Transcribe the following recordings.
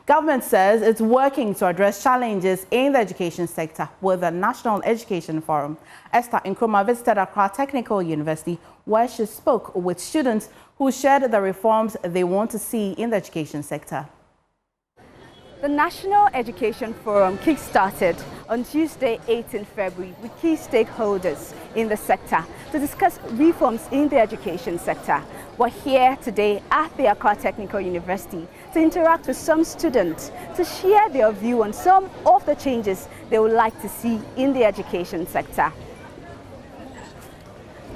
Government says it's working to address challenges in the education sector with the National Education Forum. Esther Nkrumah visited Accra Technical University, where she spoke with students who shared the reforms they want to see in the education sector. The National Education Forum kick-started on Tuesday, 18 February, with key stakeholders in the sector to discuss reforms in the education sector. We're here today at the Accra Technical University to interact with some students to share their view on some of the changes they would like to see in the education sector.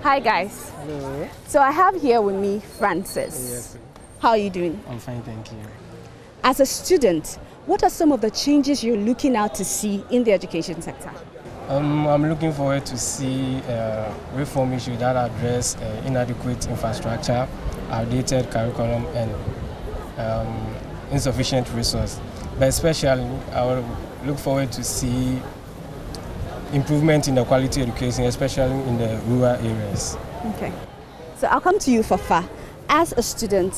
Hi guys. Hello. So I have here with me Francis. Yes. How are you doing? I'm fine, thank you. As a student, what are some of the changes you're looking out to see in the education sector? I'm looking forward to see reform issues that address inadequate infrastructure, outdated curriculum, and insufficient resources. But especially, I would look forward to see improvement in the quality education, especially in the rural areas. Okay. So I'll come to you, Fafa. As a student,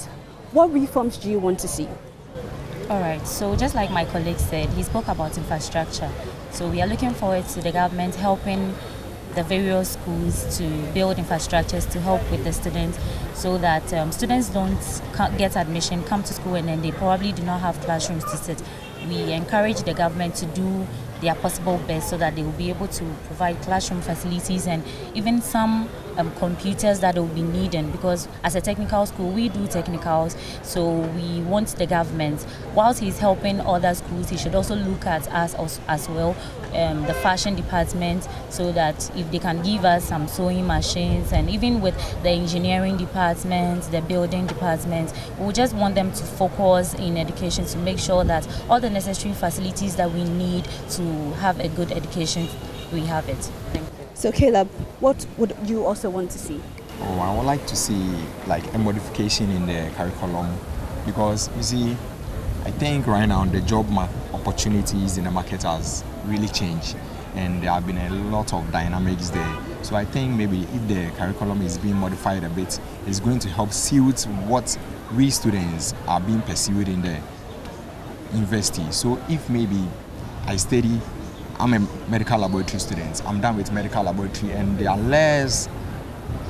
what reforms do you want to see? All right, so just like my colleague said, he spoke about infrastructure. So we are looking forward to the government helping the various schools to build infrastructures to help with the students so that students don't get admission, come to school, and then they probably do not have classrooms to sit. We encourage the government to do their possible best so that they will be able to provide classroom facilities and even some computers that they will be needing, because as a technical school we do technicals, so we want the government, whilst he's helping other schools, he should also look at us as well, the fashion department, so that if they can give us some sewing machines, and even with the engineering department, the building department, we just want them to focus in education to make sure that all the necessary facilities that we need to have a good education, we have it. Thank you. So Caleb, what would you also want to see? Oh, I would like to see like a modification in the curriculum, because you see, I think right now the job opportunities in the market has really changed, and there have been a lot of dynamics there. So I think maybe if the curriculum is being modified a bit, it's going to help suit what we students are being pursued in the university. So if maybe I'm a medical laboratory student, I'm done with medical laboratory, and there are less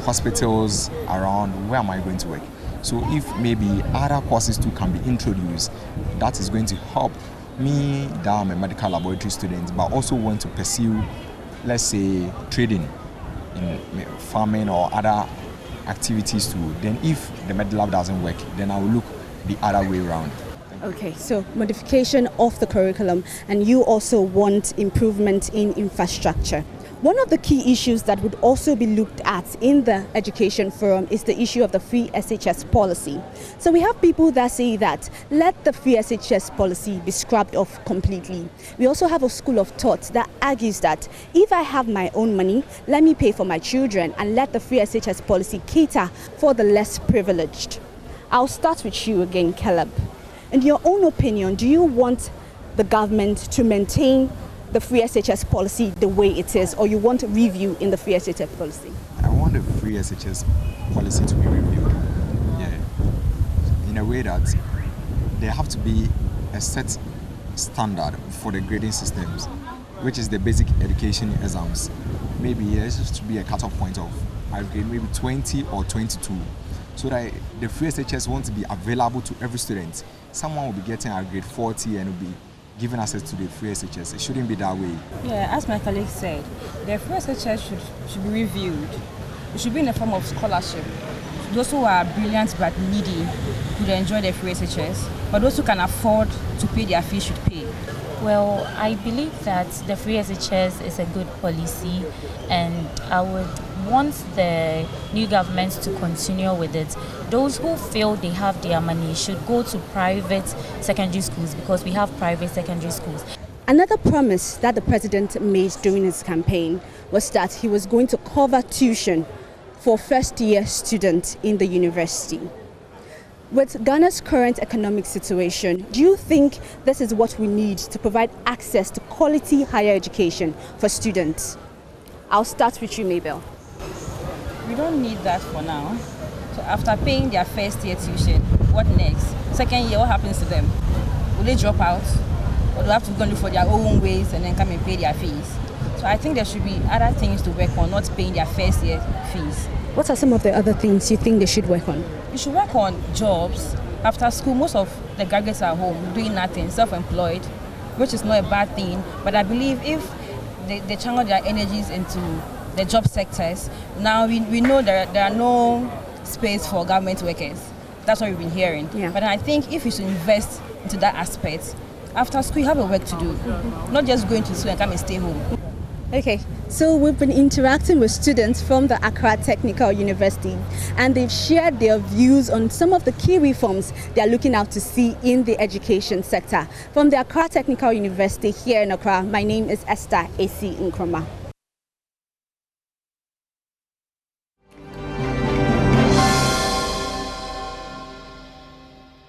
hospitals around, where am I going to work? So if maybe other courses too can be introduced, that is going to help me that I'm a medical laboratory student, but also want to pursue, let's say, trading in farming or other activities too. Then if the med lab doesn't work, then I will look the other way around. Okay, so modification of the curriculum, and you also want improvement in infrastructure. One of the key issues that would also be looked at in the education forum is the issue of the free SHS policy. So we have people that say that let the free SHS policy be scrubbed off completely. We also have a school of thought that argues that if I have my own money, let me pay for my children and let the free SHS policy cater for the less privileged. I'll start with you again, Caleb. In your own opinion, do you want the government to maintain the free SHS policy the way it is, or you want a review in the free SHS policy? I want the free SHS policy to be reviewed, in a way that there have to be a set standard for the grading systems, which is the basic education exams. Maybe there has to be a cutoff point of, I grade maybe 20 or 22, so that the free SHS won't be available to every student. Someone will be getting a grade 40 and will be given access to the free SHS. It shouldn't be that way. Yeah, as my colleague said, the free SHS should be reviewed. It should be in the form of scholarship. Those who are brilliant but needy could enjoy the free SHS, but those who can afford to pay their fees should pay. Well, I believe that the free SHS is a good policy, and I would want the new government to continue with it. Those who feel they have their money should go to private secondary schools, because we have private secondary schools. Another promise that the president made during his campaign was that he was going to cover tuition for first-year students in the university. With Ghana's current economic situation, do you think this is what we need to provide access to quality higher education for students? I'll start with you, Mabel. We don't need that for now. So after paying their first year tuition, what next? Second year, what happens to them? will they drop out? Or do they have to go and look for their own ways and then come and pay their fees? So I think there should be other things to work on, not paying their first year fees. What are some of the other things you think they should work on? You should work on jobs. After school, most of the graduates are home doing nothing, self-employed, which is not a bad thing. But I believe if they channel their energies into the job sectors, now we know there are no space for government workers. That's what we've been hearing. Yeah. But I think if you should invest into that aspect, after school you have a work to do, not just going to school and come and stay home. Okay, so we've been interacting with students from the Accra Technical University, and they've shared their views on some of the key reforms they are looking out to see in the education sector. From the Accra Technical University here in Accra, my name is Esther A.C. Nkrumah.